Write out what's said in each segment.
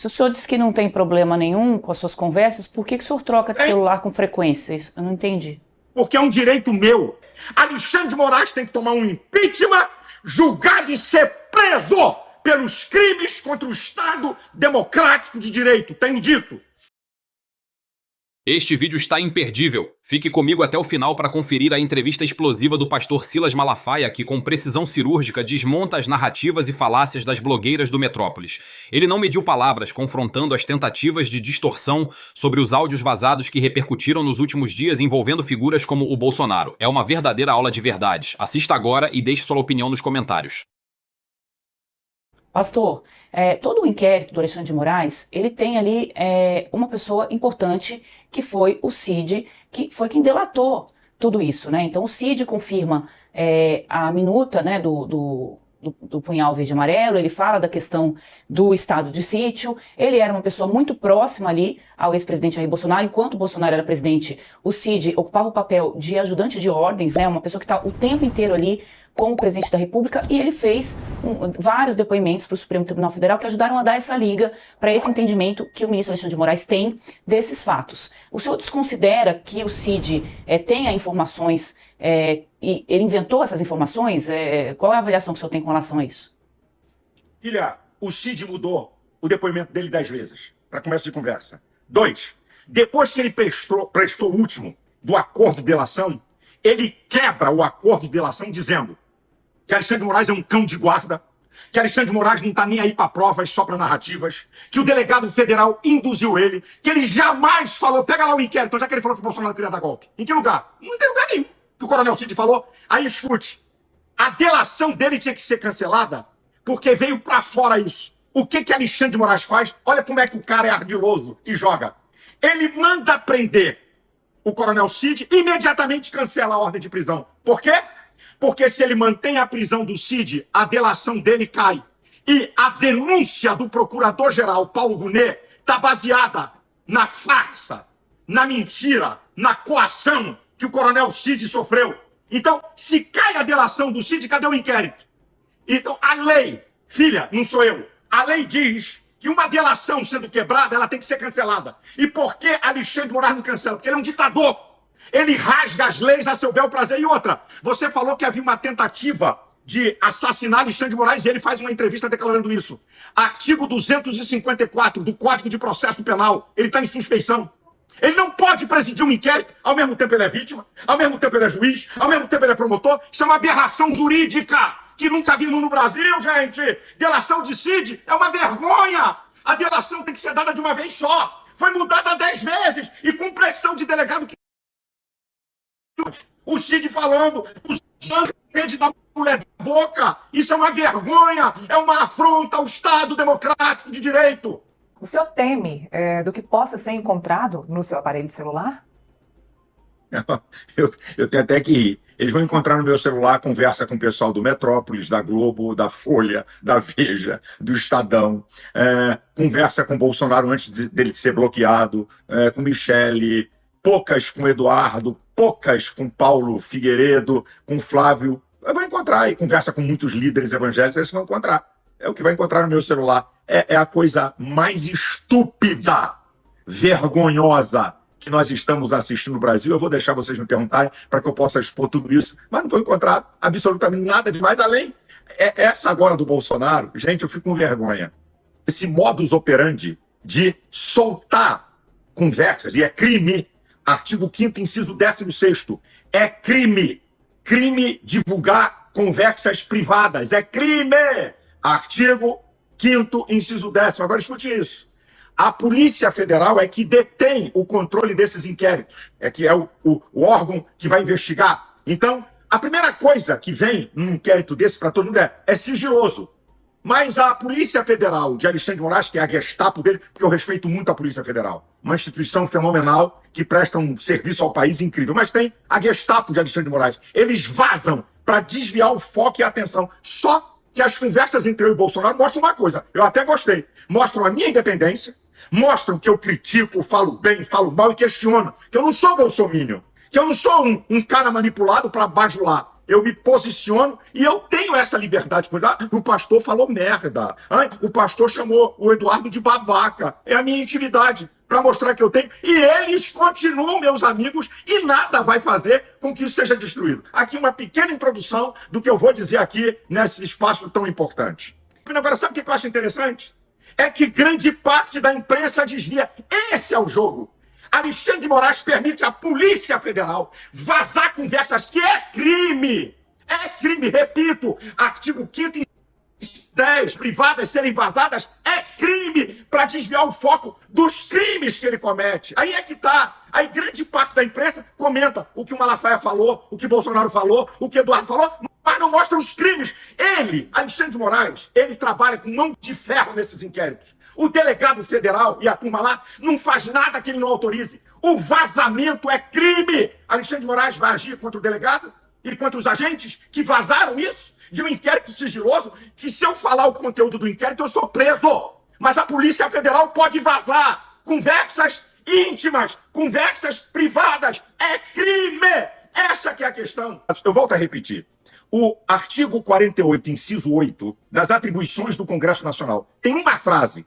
Se o senhor disse que não tem problema nenhum com as suas conversas, por que o senhor troca de celular com frequência? Isso eu não entendi. Porque é um direito meu. Alexandre de Moraes tem que tomar um impeachment, julgado e ser preso pelos crimes contra o Estado democrático de direito. Tenho dito. Este vídeo está imperdível. Fique comigo até o final para conferir a entrevista explosiva do pastor Silas Malafaia, que com precisão cirúrgica desmonta as narrativas e falácias das blogueiras do Metrópolis. Ele não mediu palavras, confrontando as tentativas de distorção sobre os áudios vazados que repercutiram nos últimos dias envolvendo figuras como o Bolsonaro. É uma verdadeira aula de verdades. Assista agora e deixe sua opinião nos comentários. Pastor, todo o inquérito do Alexandre de Moraes, ele tem ali uma pessoa importante, que foi o Cid, que foi quem delatou tudo isso, né? Então o Cid confirma a minuta, né, do punhal verde e amarelo, ele fala da questão do estado de sítio, ele era uma pessoa muito próxima ali ao ex-presidente Jair Bolsonaro. Enquanto o Bolsonaro era presidente, o Cid ocupava o papel de ajudante de ordens, né, uma pessoa que está o tempo inteiro ali com o presidente da República, e ele fez vários depoimentos para o Supremo Tribunal Federal que ajudaram a dar essa liga para esse entendimento que o ministro Alexandre de Moraes tem desses fatos. O senhor desconsidera que o Cid tenha informações, e ele inventou essas informações? Qual é a avaliação que o senhor tem com relação a isso? Filha, o Cid mudou o depoimento dele 10 vezes, para começo de conversa. 2, depois que ele prestou o último do acordo de delação, ele quebra o acordo de delação dizendo que Alexandre de Moraes é um cão de guarda, que Alexandre de Moraes não está nem aí para provas, só para narrativas, que o delegado federal induziu ele, que ele jamais falou, pega lá o inquérito, já que ele falou que o Bolsonaro queria dar golpe. Em que lugar? Não tem lugar nenhum que o coronel Cid falou. Aí escute, a delação dele tinha que ser cancelada porque veio para fora isso. O que Alexandre de Moraes faz? Olha como é que o cara é ardiloso e joga. Ele manda prender o coronel Cid e imediatamente cancela a ordem de prisão. Por quê? Porque se ele mantém a prisão do Cid, a delação dele cai. E a denúncia do procurador-geral Paulo Gonet está baseada na farsa, na mentira, na coação que o coronel Cid sofreu. Então, se cai a delação do Cid, cadê o inquérito? Então, a lei, filha, não sou eu, a lei diz que uma delação sendo quebrada, ela tem que ser cancelada. E por que Alexandre de Moraes não cancela? Porque ele é um ditador. Ele rasga as leis a seu bel prazer. E outra, você falou que havia uma tentativa de assassinar Alexandre de Moraes e ele faz uma entrevista declarando isso. Artigo 254 do Código de Processo Penal, ele está em suspeição. Ele não pode presidir um inquérito, ao mesmo tempo ele é vítima, ao mesmo tempo ele é juiz, ao mesmo tempo ele é promotor. Isso é uma aberração jurídica que nunca vimos no Brasil, gente. Delação de Cid é uma vergonha. A delação tem que ser dada de uma vez só. Foi mudada 10 vezes e com pressão de delegado que... O Cid falando, usando rede da mulher da boca. Isso é uma vergonha, é uma afronta ao Estado democrático de direito. O senhor teme do que possa ser encontrado no seu aparelho celular? Eu tenho até que ir. Eles vão encontrar no meu celular conversa com o pessoal do Metrópolis, da Globo, da Folha, da Veja, do Estadão, conversa com o Bolsonaro antes dele ser bloqueado, com Michele, poucas com Eduardo, poucas com Paulo Figueiredo, com Flávio. Vai encontrar, e conversa com muitos líderes evangélicos, eles vão encontrar. É o que vai encontrar no meu celular. É a coisa mais estúpida, vergonhosa que nós estamos assistindo no Brasil. Eu vou deixar vocês me perguntarem para que eu possa expor tudo isso, mas não vou encontrar absolutamente nada demais, além essa agora do Bolsonaro. Gente, eu fico com vergonha. Esse modus operandi de soltar conversas, e é crime, artigo 5º, inciso 16º, é crime divulgar conversas privadas, é crime, artigo 5º, inciso 10º. Agora escute isso. A Polícia Federal é que detém o controle desses inquéritos, que é o órgão que vai investigar. Então, a primeira coisa que vem num inquérito desse para todo mundo é sigiloso. Mas a Polícia Federal de Alexandre de Moraes, que é a Gestapo dele, porque eu respeito muito a Polícia Federal, uma instituição fenomenal que presta um serviço ao país incrível, mas tem a Gestapo de Alexandre de Moraes. Eles vazam para desviar o foco e a atenção. Só que as conversas entre eu e o Bolsonaro mostram uma coisa, eu até gostei, mostram a minha independência, mostram que eu critico, falo bem, falo mal e questiono, que eu não sou bolsominion, que eu não sou um cara manipulado para bajular. eu me posiciono e eu tenho essa liberdade. O pastor falou merda. O pastor chamou o Eduardo de babaca. É a minha intimidade para mostrar que eu tenho. E eles continuam meus amigos e nada vai fazer com que isso seja destruído. Aqui uma pequena introdução do que eu vou dizer aqui nesse espaço tão importante. Agora, sabe o que eu acho interessante? É que grande parte da imprensa desvia. Esse é o jogo. Alexandre de Moraes permite à Polícia Federal vazar conversas que é crime. É crime, repito. Artigo 5º e 10, privadas serem vazadas, é crime para desviar o foco dos crimes que ele comete. Aí é que tá. Aí grande parte da imprensa comenta o que o Malafaia falou, o que Bolsonaro falou, o que Eduardo falou, mas não mostra os crimes. Ele, Alexandre de Moraes, ele trabalha com mão de ferro nesses inquéritos. O delegado federal e a turma lá não faz nada que ele não autorize. O vazamento é crime. Alexandre de Moraes vai agir contra o delegado e contra os agentes que vazaram isso de um inquérito sigiloso, que se eu falar o conteúdo do inquérito eu sou preso. Mas a Polícia Federal pode vazar conversas íntimas, conversas privadas. É crime. Essa que é a questão. Eu volto a repetir. O artigo 48, inciso 8, das atribuições do Congresso Nacional, tem uma frase,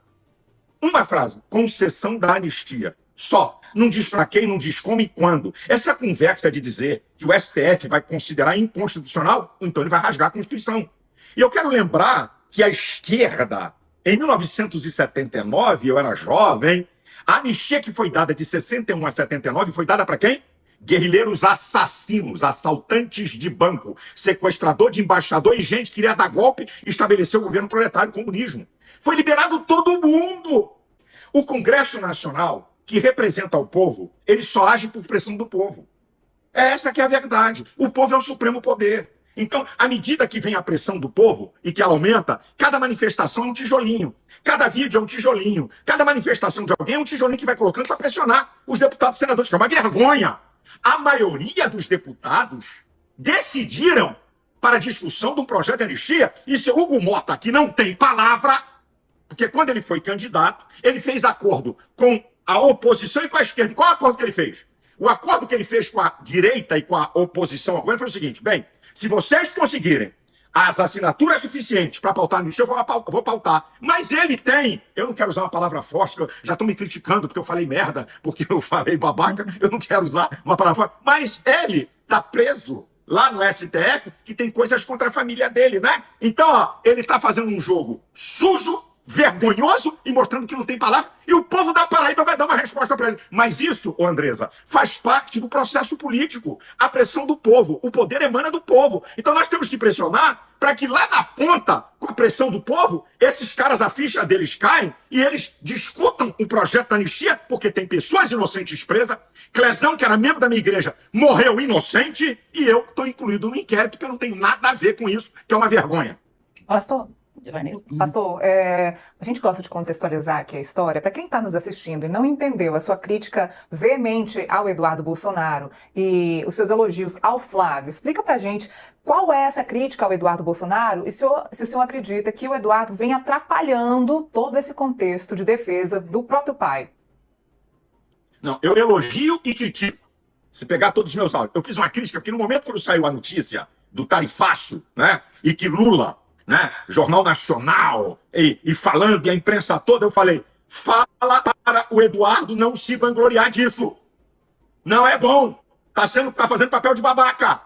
concessão da anistia. Só. Não diz para quem, não diz como e quando. Essa conversa de dizer que o STF vai considerar inconstitucional, então ele vai rasgar a Constituição. E eu quero lembrar que a esquerda, em 1979, eu era jovem, a anistia que foi dada de 61 a 79 foi dada para quem? Guerrilheiros assassinos, assaltantes de banco, sequestrador de embaixador e gente que queria dar golpe e estabelecer o governo proletário, o comunismo. Foi liberado todo mundo. O Congresso Nacional, que representa o povo, ele só age por pressão do povo. Essa que é a verdade. O povo é o supremo poder. Então, à medida que vem a pressão do povo e que ela aumenta, cada manifestação é um tijolinho. Cada vídeo é um tijolinho. Cada manifestação de alguém é um tijolinho que vai colocando para pressionar os deputados e senadores, que é uma vergonha. A maioria dos deputados decidiram para a discussão de um projeto de anistia, e seu Hugo Mota, que não tem palavra, porque quando ele foi candidato, ele fez acordo com a oposição e com a esquerda. Qual é o acordo que ele fez? O acordo que ele fez com a direita e com a oposição ao governo foi o seguinte: bem, se vocês conseguirem as assinaturas suficientes para pautar a anistia, eu vou pautar. Mas ele tem, eu não quero usar uma palavra forte, eu já estão me criticando porque eu falei merda, porque eu falei babaca, eu não quero usar uma palavra forte. Mas ele está preso lá no STF, que tem coisas contra a família dele, né? Então, ó, ele está fazendo um jogo sujo, vergonhoso e mostrando que não tem palavra, e o povo da Paraíba vai dar uma resposta para ele. Mas isso, ô Andresa, faz parte do processo político. A pressão do povo. O poder emana do povo. Então nós temos que pressionar para que lá na ponta, com a pressão do povo, esses caras, a ficha deles caem e eles discutam o projeto da anistia, porque tem pessoas inocentes presas. Clesão, que era membro da minha igreja, morreu inocente, e eu estou incluído no inquérito, que eu não tenho nada a ver com isso, que é uma vergonha. Pastor, a gente gosta de contextualizar aqui a história. Para quem está nos assistindo e não entendeu a sua crítica veemente ao Eduardo Bolsonaro e os seus elogios ao Flávio, explica para a gente qual é essa crítica ao Eduardo Bolsonaro e se o senhor acredita que o Eduardo vem atrapalhando todo esse contexto de defesa do próprio pai. Não, eu elogio e critico. Se pegar todos os meus áudios. Eu fiz uma crítica, porque no momento quando saiu a notícia do tarifaço, né, e que Lula, né, Jornal Nacional, e falando, e a imprensa toda, eu falei, fala para o Eduardo não se vangloriar disso. Não é bom. Tá fazendo papel de babaca.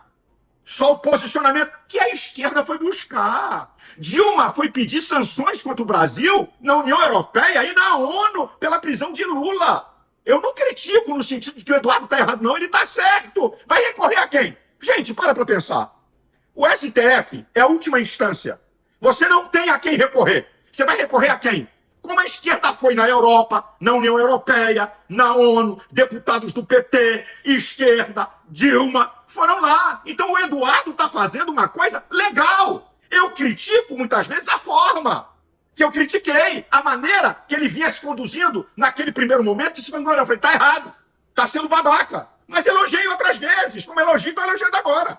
Só o posicionamento que a esquerda foi buscar. Dilma foi pedir sanções contra o Brasil na União Europeia e na ONU pela prisão de Lula. Eu não critico no sentido de que o Eduardo está errado, não. Ele está certo. Vai recorrer a quem? Gente, para pensar. O STF é a última instância. Você não tem a quem recorrer. Você vai recorrer a quem? Como a esquerda foi na Europa, na União Europeia, na ONU, deputados do PT, esquerda, Dilma, foram lá. Então o Eduardo está fazendo uma coisa legal. Eu critico muitas vezes a forma que eu critiquei, a maneira que ele vinha se conduzindo naquele primeiro momento e se vangloriou. Eu falei, tá errado, tá sendo babaca. Mas elogiei outras vezes, como elogio, estou elogiando agora.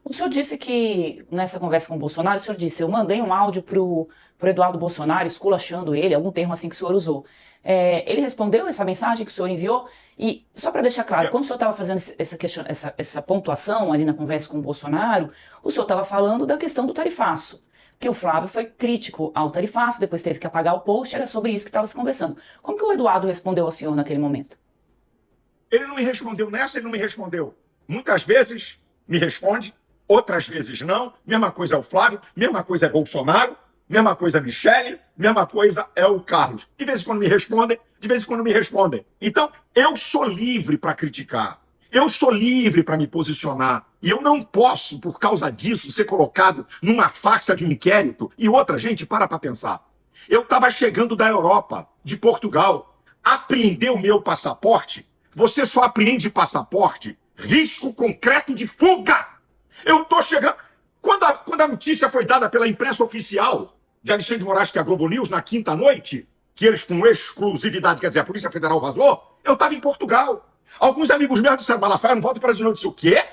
O senhor disse que, nessa conversa com o Bolsonaro, o senhor disse, eu mandei um áudio pro por Eduardo Bolsonaro, esculachando ele, algum termo assim que o senhor usou. Ele respondeu essa mensagem que o senhor enviou? E só para deixar claro, quando o senhor estava fazendo essa pontuação ali na conversa com o Bolsonaro, o senhor estava falando da questão do tarifaço, que o Flávio foi crítico ao tarifaço, depois teve que apagar o post, era sobre isso que estava se conversando. Como que o Eduardo respondeu ao senhor naquele momento? Ele não me respondeu nessa, ele não me respondeu. Muitas vezes me responde, outras vezes não. Mesma coisa é o Flávio, mesma coisa é Bolsonaro, mesma coisa é Michele, mesma coisa é o Carlos. De vez em quando me respondem, de vez em quando me respondem. Então, eu sou livre para criticar. Eu sou livre para me posicionar. E eu não posso, por causa disso, ser colocado numa farsa de um inquérito. E outra, gente, para pensar. Eu estava chegando da Europa, de Portugal, apreender o meu passaporte. Você só apreende passaporte, risco concreto de fuga. Eu estou chegando... Quando a notícia foi dada pela imprensa oficial de Alexandre de Moraes, que é a Globo News, na quinta noite, que eles com exclusividade, quer dizer, a Polícia Federal vazou, eu estava em Portugal. Alguns amigos meus disseram, Malafaia, não volta para o Brasil. Eu disse, o quê?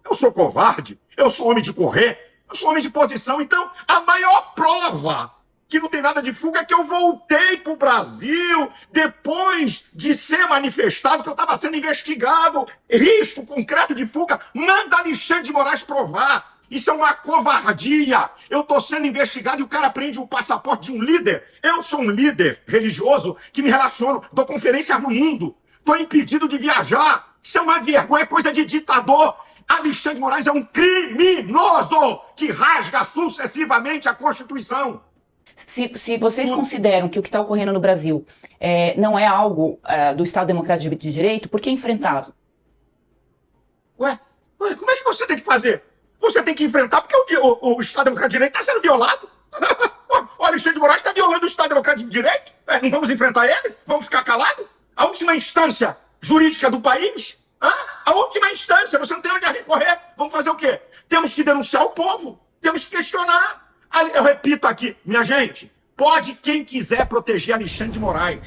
Eu sou covarde, eu sou homem de correr, eu sou homem de posição. Então, a maior prova que não tem nada de fuga é que eu voltei para o Brasil depois de ser manifestado que eu estava sendo investigado. Risco concreto de fuga. Manda Alexandre de Moraes provar. Isso é uma covardia. Eu estou sendo investigado e o cara prende o passaporte de um líder. Eu sou um líder religioso que me relaciono, dou conferências no mundo. Estou impedido de viajar. Isso é uma vergonha, é coisa de ditador. Alexandre de Moraes é um criminoso que rasga sucessivamente a Constituição. Se vocês consideram que o que está ocorrendo no Brasil não é algo do Estado Democrático de Direito, por que enfrentar? Ué, como é que você tem que fazer? Você tem que enfrentar porque o Estado Democrático de Direito está sendo violado. O Alexandre de Moraes está violando o Estado Democrático de Direito. Não vamos enfrentar ele? Vamos ficar calados? A última instância jurídica do país? A última instância, você não tem onde recorrer. Vamos fazer o quê? Temos que denunciar o povo. Temos que questionar. Eu repito aqui, minha gente, pode quem quiser proteger Alexandre de Moraes.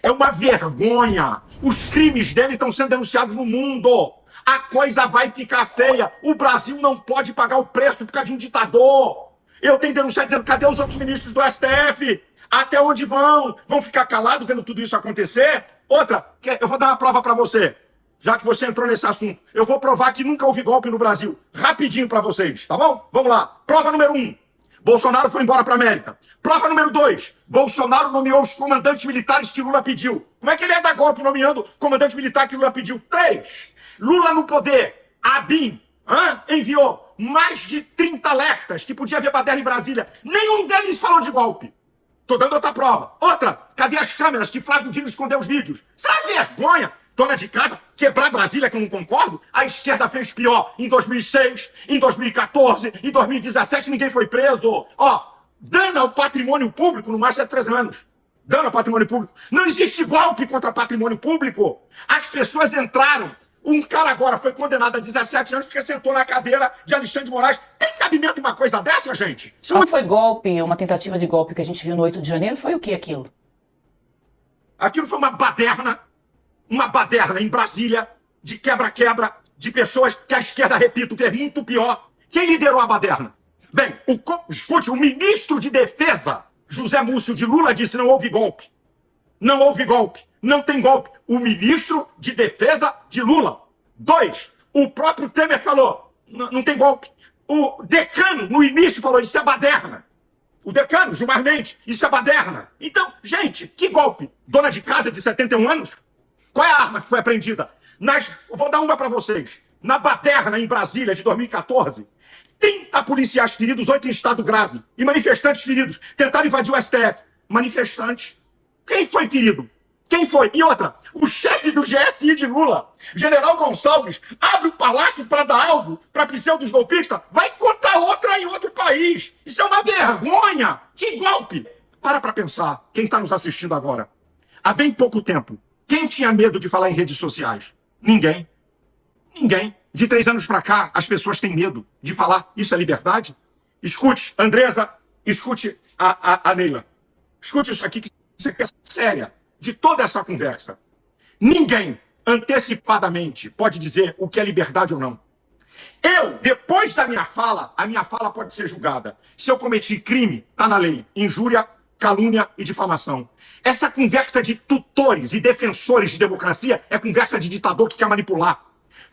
É uma vergonha. Os crimes dele estão sendo denunciados no mundo. A coisa vai ficar feia. O Brasil não pode pagar o preço por causa de um ditador. Eu tenho denunciado dizendo, cadê os outros ministros do STF? Até onde vão? Vão ficar calados vendo tudo isso acontecer? Outra, eu vou dar uma prova para você. Já que você entrou nesse assunto, eu vou provar que nunca houve golpe no Brasil. Rapidinho para vocês, tá bom? Vamos lá. Prova número 1. Bolsonaro foi embora para a América. Prova número 2. Bolsonaro nomeou os comandantes militares que Lula pediu. Como é que ele ia dar golpe nomeando comandante militar que Lula pediu? 3. Lula no poder. A ABIN enviou mais de 30 alertas que podia haver baderna em Brasília. Nenhum deles falou de golpe. Tô dando outra prova. Outra, cadê as câmeras que Flávio Dino escondeu os vídeos? Isso é vergonha. Dona de casa, quebrar Brasília, que eu não concordo. A esquerda fez pior em 2006, em 2014, em 2017, ninguém foi preso. Dano ao patrimônio público no mais de 3 anos. Dano ao patrimônio público. Não existe golpe contra patrimônio público. As pessoas entraram. Um cara agora foi condenado a 17 anos porque sentou na cadeira de Alexandre de Moraes. Tem cabimento uma coisa dessa, gente? Se não foi golpe, uma tentativa de golpe que a gente viu no 8 de janeiro, foi o que aquilo? Aquilo foi uma baderna em Brasília, de quebra-quebra, de pessoas que a esquerda, repito, fez muito pior. Quem liderou a baderna? Bem, escute, o ministro de Defesa, José Múcio de Lula, disse não houve golpe. Não houve golpe. Não tem golpe. O ministro de Defesa de Lula. 2. O próprio Temer falou, não tem golpe. O decano, no início, falou, isso é baderna. O decano, Gilmar Mendes, isso é baderna. Então, gente, que golpe? Dona de casa de 71 anos? Qual é a arma que foi apreendida? Eu vou dar uma para vocês. Na baderna, em Brasília, de 2014, 30 policiais feridos, 8 em estado grave. E manifestantes feridos. Tentaram invadir o STF. Manifestantes. Quem foi ferido? Quem foi? E outra, o chefe do GSI de Lula, General Gonçalves, abre o palácio para dar algo para pseudos golpistas, vai contar outra em outro país. Isso é uma vergonha. Que golpe. Para pensar, quem está nos assistindo agora. Há bem pouco tempo, quem tinha medo de falar em redes sociais? Ninguém. Ninguém. De 3 anos para cá, as pessoas têm medo de falar. Isso é liberdade? Escute, Andresa, escute a Neila. Escute isso aqui, que isso é séria. De toda essa conversa, ninguém antecipadamente pode dizer o que é liberdade ou não. Depois da minha fala, a minha fala pode ser julgada. Se eu cometi crime, tá na lei. Injúria, calúnia e difamação. Essa conversa de tutores e defensores de democracia é conversa de ditador que quer manipular.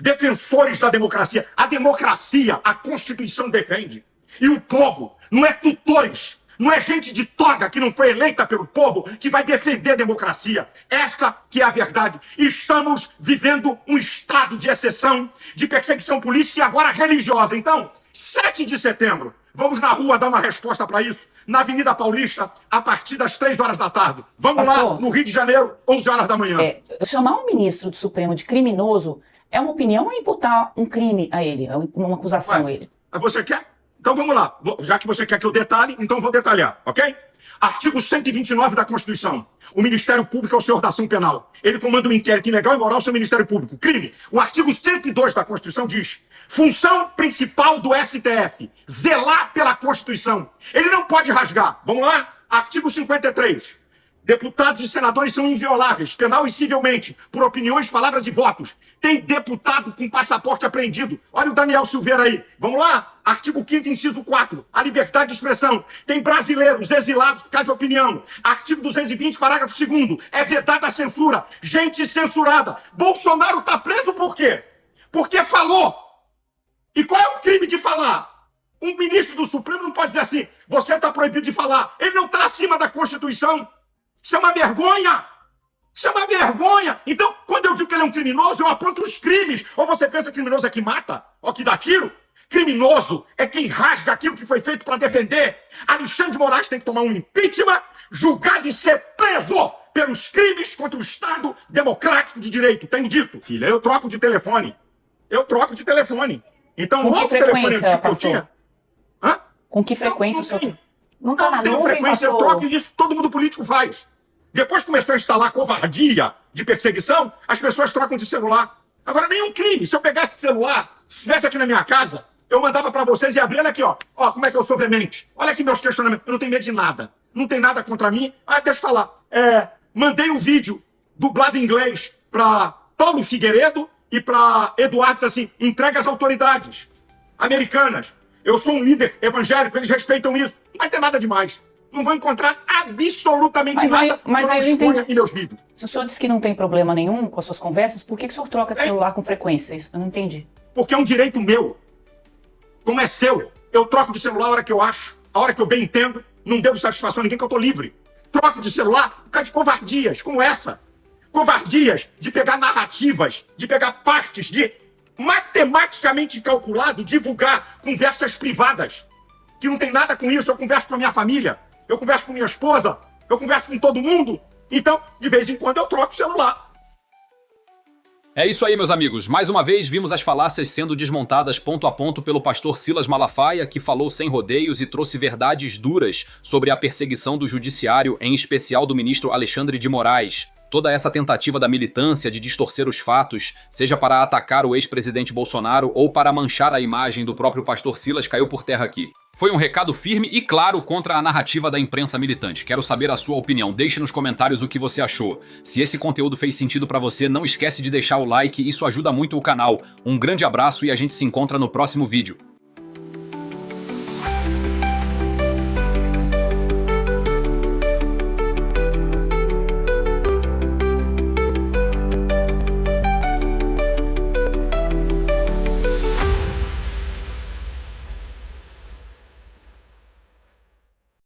Defensores da democracia. A democracia, a Constituição defende. E o povo não é tutores. Não é gente de toga que não foi eleita pelo povo que vai defender a democracia. Essa que é a verdade. Estamos vivendo um estado de exceção, de perseguição política e agora religiosa. Então, 7 de setembro, vamos na rua dar uma resposta para isso, na Avenida Paulista, a partir das 3 horas da tarde. Vamos Pastor, lá, no Rio de Janeiro, 11 horas da manhã. Chamar um ministro do Supremo de criminoso é uma opinião ou imputar um crime a ele, uma acusação a ele? Você quer? Então vamos lá. Já que você quer que eu detalhe, então vou detalhar, ok? Artigo 129 da Constituição. O Ministério Público é o senhor da ação penal. Ele comanda um inquérito ilegal e moral sobre o Ministério Público. Crime. O artigo 102 da Constituição diz: função principal do STF, zelar pela Constituição. Ele não pode rasgar. Vamos lá? Artigo 53. Deputados e senadores são invioláveis, penal e civilmente, por opiniões, palavras e votos. Tem deputado com passaporte apreendido. Olha o Daniel Silveira aí. Vamos lá? Artigo 5º, inciso 4. A liberdade de expressão. Tem brasileiros exilados por causa de opinião. Artigo 220, parágrafo 2º. É vedada a censura. Gente censurada. Bolsonaro tá preso por quê? Porque falou. E qual é o crime de falar? Um ministro do Supremo não pode dizer assim: você está proibido de falar. Ele não está acima da Constituição. Isso é uma vergonha! Isso é uma vergonha! Então, quando eu digo que ele é um criminoso, eu aponto os crimes. Ou você pensa que criminoso é que mata? Ou que dá tiro? Criminoso é quem rasga aquilo que foi feito para defender. Alexandre de Moraes tem que tomar um impeachment, julgado e ser preso pelos crimes contra o Estado democrático de direito. Tem dito, filha, eu troco de telefone. Eu troco de telefone. Então, Com que outro telefone frequência, antigo que eu pastor? tinha... Hã? Com que frequência o senhor... Não tá na tem nuvem, frequência, eu pastor? troco e isso todo mundo político faz. Depois começou a instalar covardia de perseguição, as pessoas trocam de celular. Agora, nenhum crime. Se eu pegasse esse celular, se estivesse aqui na minha casa, eu mandava pra vocês e abria, olha aqui, ó. Ó, como é que eu sou veemente. Olha aqui meus questionamentos. Eu não tenho medo de nada. Não tem nada contra mim. Ah, deixa eu falar. Mandei um vídeo dublado em inglês pra Paulo Figueiredo e pra Eduardo, assim, entrega às autoridades americanas. Eu sou um líder evangélico, eles respeitam isso. Não vai ter nada demais. Não vou encontrar absolutamente nada. Mas que aí não eu esconde entendi. aqui meus vídeos. Se o senhor disse que não tem problema nenhum com as suas conversas, por que o senhor troca de celular com frequência? Isso eu não entendi. Porque é um direito meu. Como é seu. Eu troco de celular a hora que eu acho, a hora que eu bem entendo. Não devo satisfação a ninguém, que eu tô livre. Troco de celular por causa de covardias como essa. Covardias de pegar narrativas, de pegar partes, de matematicamente calculado, divulgar conversas privadas. Que não tem nada com isso. Eu converso com a minha família. Eu converso com minha esposa, eu converso com todo mundo. Então, de vez em quando, eu troco o celular. É isso aí, meus amigos. Mais uma vez, vimos as falácias sendo desmontadas ponto a ponto pelo pastor Silas Malafaia, que falou sem rodeios e trouxe verdades duras sobre a perseguição do judiciário, em especial do ministro Alexandre de Moraes. Toda essa tentativa da militância de distorcer os fatos, seja para atacar o ex-presidente Bolsonaro ou para manchar a imagem do próprio pastor Silas, caiu por terra aqui. Foi um recado firme e claro contra a narrativa da imprensa militante. Quero saber a sua opinião. Deixe nos comentários o que você achou. Se esse conteúdo fez sentido para você, não esquece de deixar o like, isso ajuda muito o canal. Um grande abraço e a gente se encontra no próximo vídeo.